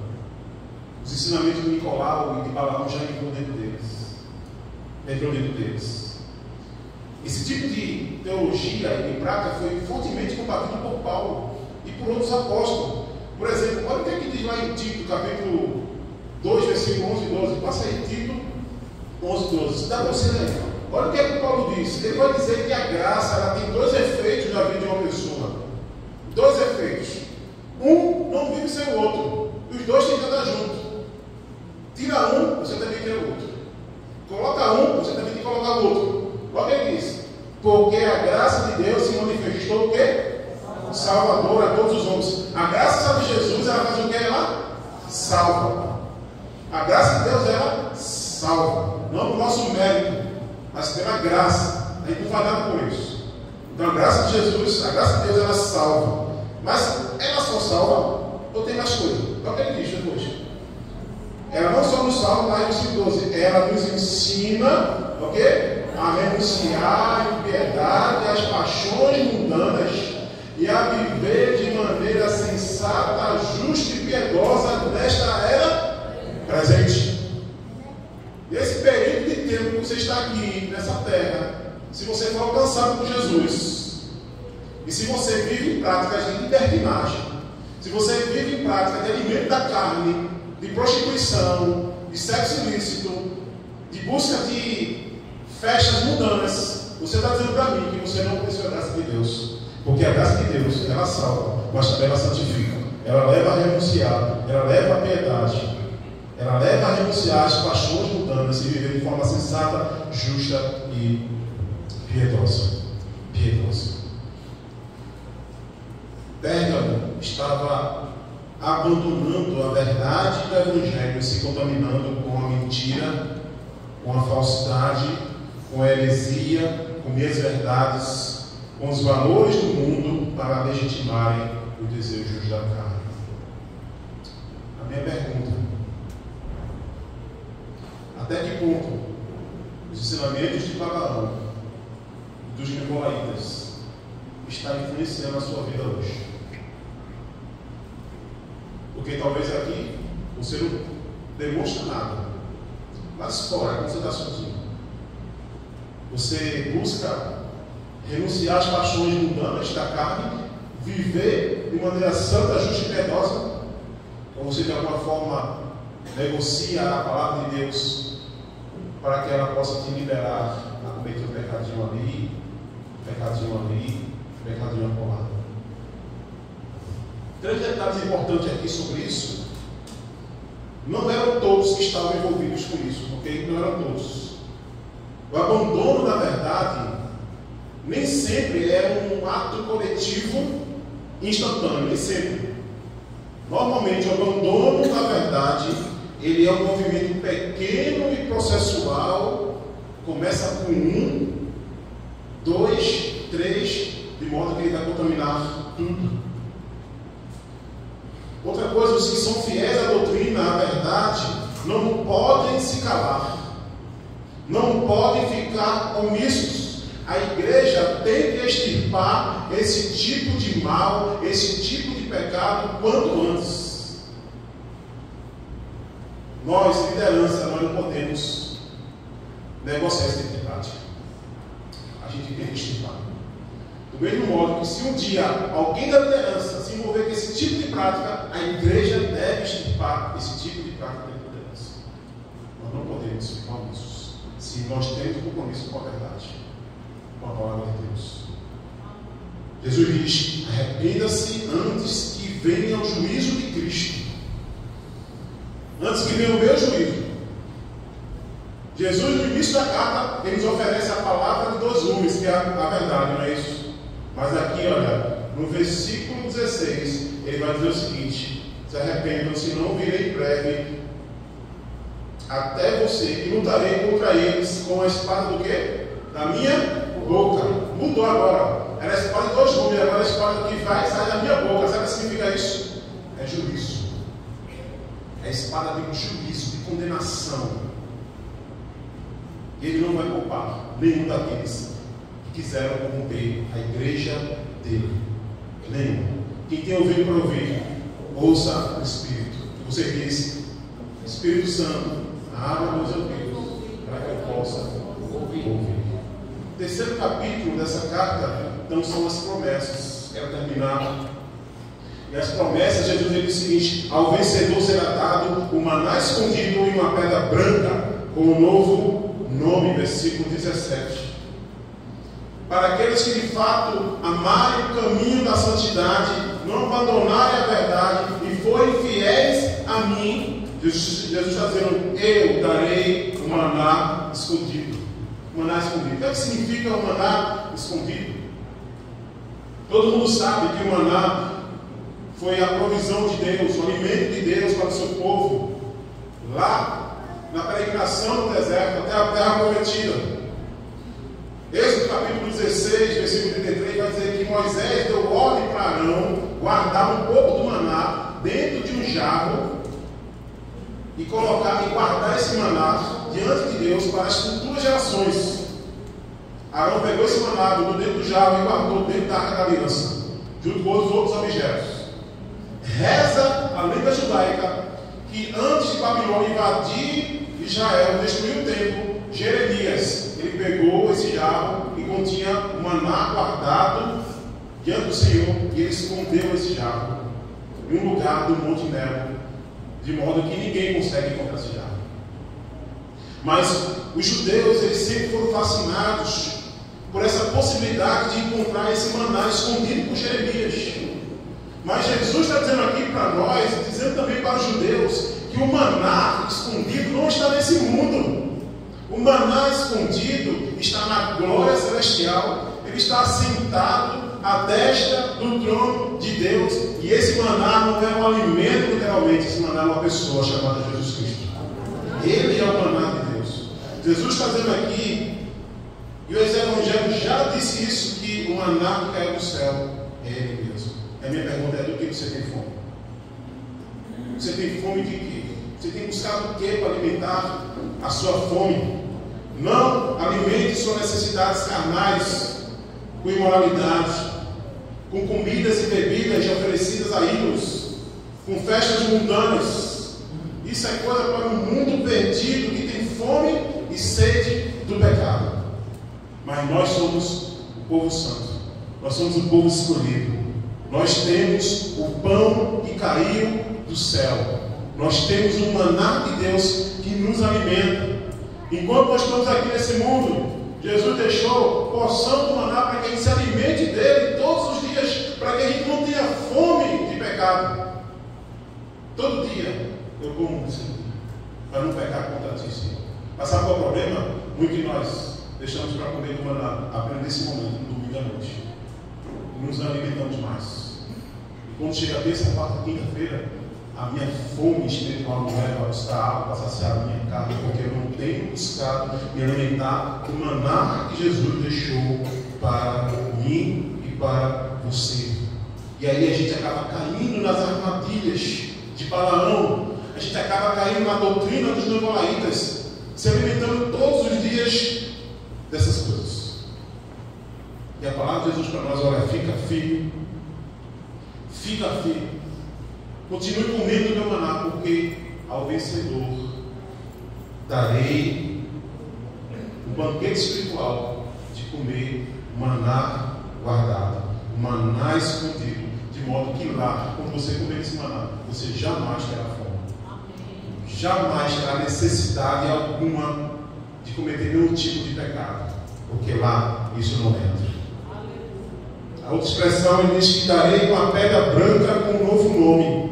Os ensinamentos de Nicolau e de Balaão já entrou dentro deles. Esse tipo de teologia e de prática foi fortemente combatido por Paulo e por outros apóstolos. Por exemplo, olha o que é que diz lá em Tito, capítulo 2, versículo 11 e 12. Passa aí, Tito 11 e 12. Dá para você ler. Olha o que é que Paulo diz. Ele vai dizer que a graça ela tem dois efeitos na vida de uma pessoa. Dois efeitos. Um não vive sem o outro. Os dois têm que andar juntos. Tira um, você também tem o outro. Coloca um, você também tem que colocar o outro. Olha o que ele diz. Porque a graça de Deus se manifestou o quê? Salvador a todos os homens. A graça de Jesus, ela faz o que? Ela salva. A graça de Deus, ela salva. Não por nosso mérito, mas pela graça. A gente não faz nada por isso. Então a graça de Jesus, a graça de Deus, ela salva. Mas ela só salva ou tem mais coisa? Olha o que ele diz depois. Ela não só nos salva, mas no versículo 12, ela nos ensina, ok? A renunciar à impiedade, às paixões mundanas e a viver de maneira sensata, justa e piedosa nesta era presente. Nesse período de tempo que você está aqui, nessa terra, se você for alcançado por Jesus, e se você vive em práticas de libertinagem, se você vive em prática de alimento da carne, de prostituição, de sexo ilícito, de busca de festas mundanas, você está dizendo para mim que você não conheceu a graça de Deus. Porque a graça de Deus, ela salva, mas também ela santifica. Ela leva a renunciar, ela leva a piedade, ela leva a renunciar às paixões mundanas e viver de forma sensata, justa e piedosa. Pérgamo estava abandonando a verdade do Evangelho e se contaminando com a mentira, com a falsidade, com a heresia, com meias verdades, com os valores do mundo para legitimarem os desejos da carne. A minha pergunta: até que ponto os ensinamentos de Balaão e dos nicolaítas estão influenciando a sua vida hoje? Porque talvez aqui você não demonstra nada, mas fora, quando você está sozinho, você busca renunciar às paixões mundanas da carne, viver de maneira santa, justa e piedosa, ou você de alguma forma negocia a palavra de Deus para que ela possa te liberar a cometer um pecadinho ali, pecadinho acolado. Três detalhes importantes aqui sobre isso. Não eram todos que estavam envolvidos com isso, ok? Não eram todos. O abandono da verdade nem sempre é um ato coletivo instantâneo, nem sempre. Normalmente o abandono da verdade, ele é um movimento pequeno e processual. Começa com 1, 2, 3, de modo que ele vai contaminar tudo. Outra coisa, os que são fiéis à doutrina, à verdade, não podem se calar, não podem ficar omissos. A igreja tem que extirpar esse tipo de mal, esse tipo de pecado quanto antes. Nós, liderança, nós não podemos negociar esse tipo de prática. A gente tem que extirpar. Do mesmo modo que se um dia alguém da liderança se envolver com esse tipo de prática, a igreja deve extirpar esse tipo de prática da liderança. Nós não podemos ficar omissos se nós temos um compromisso com a verdade, com a palavra de Deus. Jesus diz: arrependa-se antes que venha o juízo de Cristo, antes que venha o meu juízo. Jesus, no início da carta, ele nos oferece a palavra de 2 lumes, que é a verdade, não é isso? Mas aqui, olha, no versículo 16, ele vai dizer o seguinte: se arrependam, senão virei em breve até você, e lutarei contra eles com a espada do quê? Da minha boca. mudou agora. Era a espada de dois gumes, agora a espada que vai sair da minha boca. Sabe o que significa isso? É juízo. É a espada de juízo, de condenação. E ele não vai poupar nenhum daqueles que quiseram corromper a igreja dele. Nenhum. Quem tem ouvido para ouvir, ouça o Espírito. Você disse, Espírito Santo, abra meus ouvidos para que eu possa ouvir. O terceiro capítulo dessa carta, então, são as promessas. Quero terminar. E as promessas, Jesus diz o seguinte: ao vencedor será dado o maná escondido em uma pedra branca, com um novo nome, versículo 17. Para aqueles que de fato amarem o caminho da santidade, não abandonarem a verdade e forem fiéis a mim, Jesus está dizendo: eu darei o maná escondido. O maná escondido. O que significa o maná escondido? Todo mundo sabe que o maná foi a provisão de Deus, o alimento de Deus para o seu povo, lá na peregrinação no deserto, até a terra prometida. Êxodo capítulo 16, versículo 33, vai dizer que Moisés deu ordem para Arão guardar um pouco do maná dentro de um jarro e colocar e guardar esse maná diante de Deus para as futuras gerações. Arão pegou esse maná do dentro do jarro e guardou dentro da arca da aliança, junto com os outros objetos. Reza a lenda judaica que antes de Babilônia invadir Israel, destruir o templo, Jeremias, ele pegou esse jarro que continha o maná guardado diante do Senhor e ele escondeu esse jarro em um lugar do Monte Nebo, de modo que ninguém consegue encontrar esse jarro. Mas os judeus, eles sempre foram fascinados por essa possibilidade de encontrar esse maná escondido por Jeremias. Mas Jesus está dizendo aqui para nós, dizendo também para os judeus, que o maná escondido não está nesse mundo. O maná escondido está na glória celestial. Ele está assentado à destra do trono de Deus. E esse maná não é um alimento, literalmente. Esse maná é uma pessoa chamada Jesus Cristo. Ele é o maná de Deus. Jesus está dizendo aqui, e o Evangelho já disse isso, que o maná que caiu do céu é Ele mesmo. A minha pergunta é: do que você tem fome? Você tem fome de quê? Você tem buscado o que para alimentar a sua fome? Não alimente suas necessidades carnais com imoralidade, com comidas e bebidas oferecidas a ídolos, com festas mundanas. Isso é coisa para um mundo perdido que tem fome e sede do pecado. Mas nós somos o povo santo. Nós somos o povo escolhido. Nós temos o pão que caiu do céu. Nós temos o maná de Deus que nos alimenta. Enquanto nós estamos aqui nesse mundo, Jesus deixou porção do maná para que a gente se alimente dele todos os dias, para que a gente não tenha fome de pecado. Todo dia eu como isso, para não pecar contra ti, Senhor. Mas sabe qual é o problema? Muito de nós deixamos para comer do maná apenas nesse momento, no domingo à noite. Nos alimentamos mais. E quando chega a terça, quarta, quinta-feira, a minha fome espiritual não leva a buscar água para saciar a minha carne, porque eu não tenho buscado me alimentar do maná que Jesus deixou para mim e para você. E aí a gente acaba caindo nas armadilhas de Balaão, a gente acaba caindo na doutrina dos nicolaítas, se alimentando todos os dias dessas coisas. E a palavra de Jesus para nós: olha, fica firme, continue comendo o meu maná, porque ao vencedor darei um banquete espiritual de comer maná guardado, maná escondido, de modo que lá, quando você comer esse maná, você jamais terá fome, jamais terá necessidade alguma de cometer nenhum tipo de pecado, porque lá isso não entra. A outra expressão, ele diz que darei uma pedra branca com um novo nome.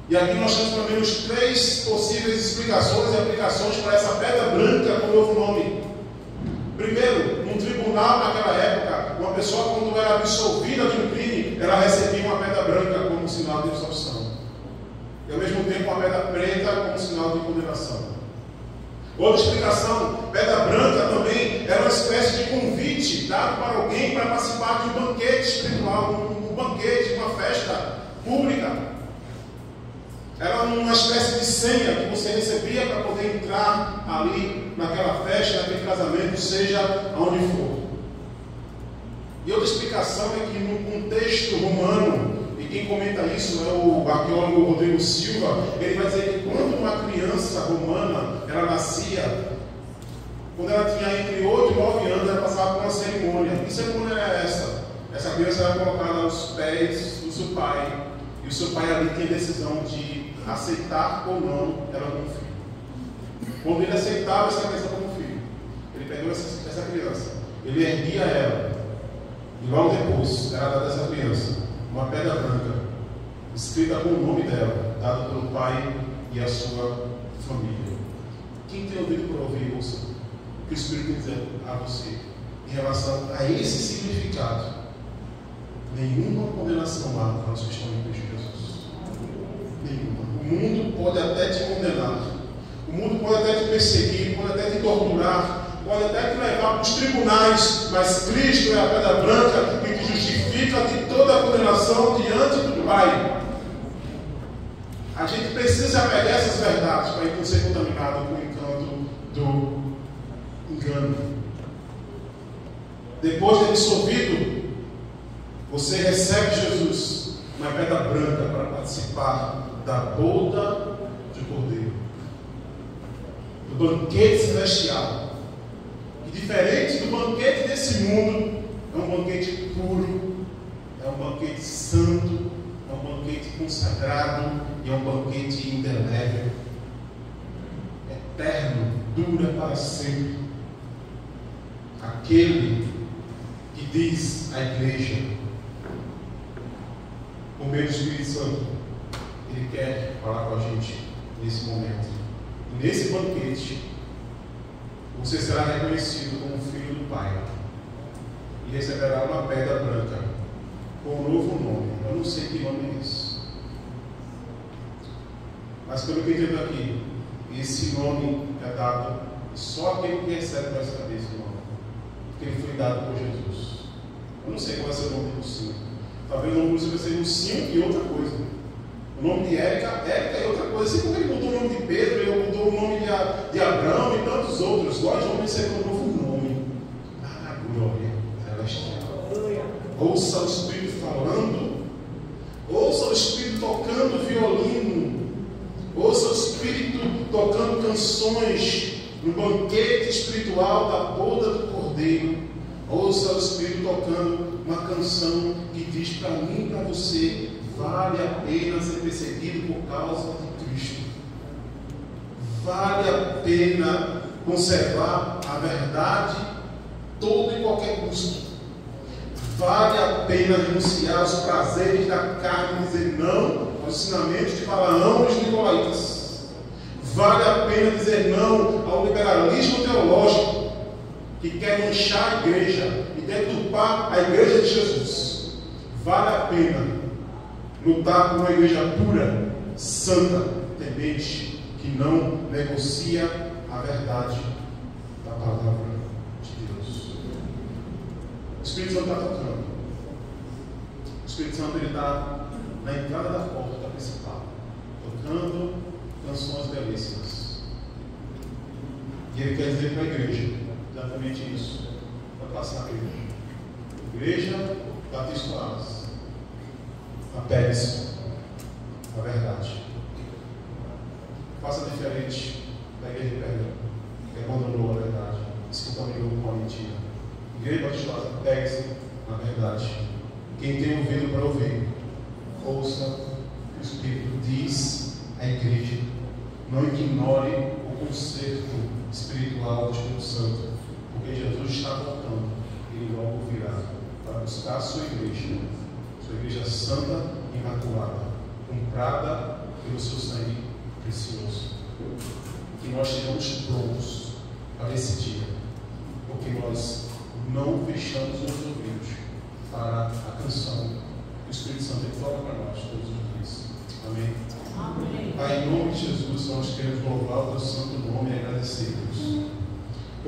E aqui nós temos pelo menos 3 possíveis explicações e aplicações para essa pedra branca com um novo nome. Primeiro, num tribunal naquela época, uma pessoa, quando era absolvida de um crime, ela recebia uma pedra branca como sinal de absolvição. E ao mesmo tempo uma pedra preta como sinal de condenação. Outra explicação: pedra branca também era uma espécie de convite dado para alguém para participar de um banquete espiritual, um banquete, uma festa pública. Era uma espécie de senha que você recebia para poder entrar ali naquela festa, naquele casamento, seja onde for. E outra explicação é que no contexto romano, e quem comenta isso é o arqueólogo Rodrigo Silva, ele vai dizer que quando uma criança romana ela nascia, quando ela tinha entre 8 e 9 anos, ela passava por uma cerimônia. Que cerimônia era essa? Essa criança era colocada aos pés do seu pai, e o seu pai ali tinha a decisão de aceitar ou não ela como filho. Quando ele aceitava essa criança como filho, ele pegou essa criança, ele erguia ela, e logo depois era dada essa criança uma pedra branca, escrita com o nome dela, dado pelo pai e a sua família. Quem tem ouvido para ouvir, ouça o que o Espírito diz a você em relação a esse significado. Nenhuma condenação há para os que estão em Cristo Jesus. Nenhuma. O mundo pode até te condenar, o mundo pode até te perseguir, pode até te torturar, pode até te levar para os tribunais, mas Cristo é a pedra branca que te justifica de toda a condenação diante do Pai. A gente precisa pegar essas verdades para não ser contaminado com o encanto do engano. Depois de absolvido, você recebe Jesus, uma pedra branca, para participar da boda de Cordeiro, do banquete celestial. E diferente do banquete desse mundo, é um banquete puro, é um banquete santo, é um banquete consagrado e é um banquete indelével, eterno, dura para sempre. Aquele que diz à igreja, por meio do Espírito Santo, ele quer falar com a gente nesse momento. E nesse banquete, você será reconhecido como filho do Pai e receberá uma pedra branca com um novo nome. Eu não sei que nome é esse, mas pelo que eu entendo aqui, esse nome é dado só aquele que recebe vai saber esse nome, porque ele foi dado por Jesus. Eu não sei qual vai ser o nome do sim. Talvez o nome do vai ser um sim e outra coisa. O nome de Érica é outra coisa. Assim como ele mudou o nome de Pedro, ele mudou o nome de Abraão e tantos outros. Nós vamos receber um novo nome. A glória celestial. Ouça o Espírito falando. Ouça o Espírito tocando violino. Ouça o Espírito tocando canções no banquete espiritual da boda do Cordeiro. Ouça o Espírito tocando uma canção que diz para mim e para você: vale a pena ser perseguido por causa de Cristo. Vale a pena conservar a verdade todo e qualquer custo. Vale a pena renunciar aos prazeres da carne e dizer não aos ensinamentos de Balaão e os nicolaítas. Vale a pena dizer não ao liberalismo teológico que quer manchar a igreja e deturpar a igreja de Jesus. Vale a pena lutar por uma igreja pura, santa, temente, que não negocia a verdade da palavra de Deus. O Espírito Santo está tocando. O Espírito Santo está na entrada da porta principal, tocando canções belíssimas. E ele quer dizer para a igreja exatamente isso. Vai passar a igreja Batista Alas. Apegue-se à verdade. Faça diferente da igreja de Pedro, que abandonou a verdade, se contaminou com a mentira. Igreja Batista, apegue-se à verdade. Quem tem ouvido para ouvir, ouça o que o Espírito diz à igreja. Não ignore o conserto espiritual do Espírito Santo, porque Jesus está voltando. Ele logo virá para buscar a sua igreja santa e imaculada, comprada pelo seu sangue precioso. Que nós estejamos prontos para esse dia, porque nós não fechamos os ouvidos para a canção que o Espírito Santo toca para nós todos os dias. Amém? Amém. Pai, em nome de Jesus, nós queremos louvar o teu santo nome e agradecer-nos,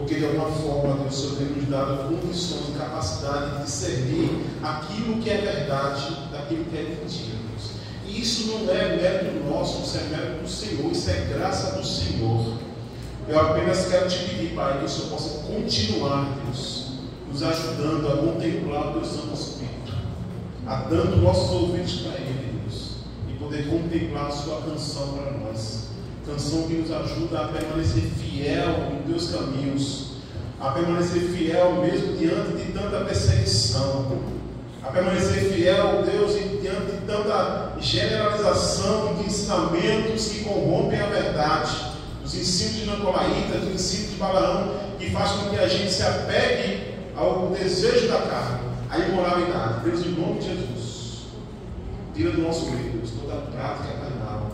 Porque de alguma forma, Deus, o Senhor tem nos dado condições e capacidade de discernir aquilo que é verdade daquilo que é mentira, Deus. E isso não é mérito nosso, isso é mérito do Senhor, isso é graça do Senhor. Eu apenas quero te pedir, Pai, que o Senhor possa continuar, Deus, nos ajudando a contemplar o Teu Santo Espírito, a dando nossos ouvidos para Ele, Deus, e poder contemplar a Sua canção para nós. Canção que nos ajuda a permanecer fiel em Teus caminhos, a permanecer fiel mesmo diante de tanta perseguição, a permanecer fiel, Deus, diante de tanta generalização de ensinamentos que corrompem a verdade, os ensinos de Nicolaíta, os ensinos de Balaão, que faz com que a gente se apegue ao desejo da carne, à imoralidade. Deus, em nome de Jesus, tira do nosso meio, Deus, toda a prática carnal,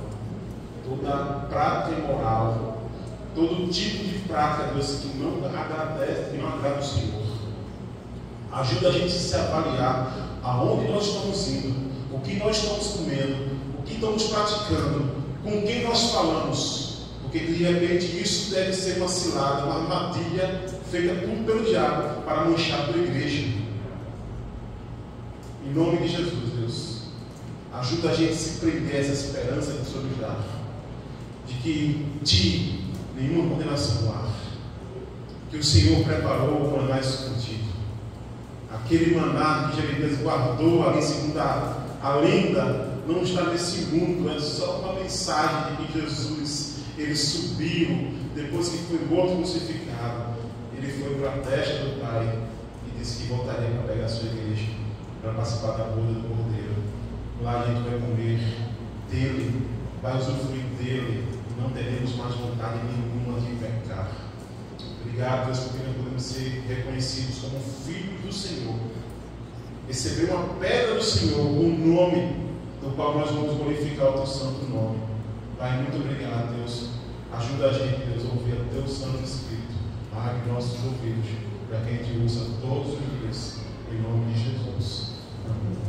toda prática imoral, todo tipo de prática, Deus, que não agradece, que não agrada o Senhor. Ajuda a gente a se avaliar aonde nós estamos indo, o que nós estamos comendo, o que estamos praticando, com quem nós falamos, porque de repente isso deve ser uma cilada, uma armadilha feita pelo diabo para manchar a tua igreja. Em nome de Jesus, Deus, ajuda a gente a se prender a essa esperança que o Senhor nos dá, de que de nenhuma condenação há, que o Senhor preparou o maná escondido, aquele maná que Jeremias guardou ali segundo a lenda, não está nesse mundo, é só uma mensagem de que Jesus, ele subiu, depois que foi morto crucificado, ele foi para a testa do Pai e disse que voltaria para pegar a sua igreja, para participar da boda do Cordeiro. Lá a gente vai comer dele, vai usufruir dele, não teremos mais vontade nenhuma de pecar. Obrigado, Deus, porque nós podemos ser reconhecidos como filhos do Senhor, receber uma pedra do Senhor, o nome do qual nós vamos glorificar o Teu santo nome. Pai, muito obrigado, Deus. Ajuda a gente, Deus, a ouvir o Teu Santo Espírito. Abre nossos ouvidos para que a gente ouça todos os dias, em nome de Jesus. Amém.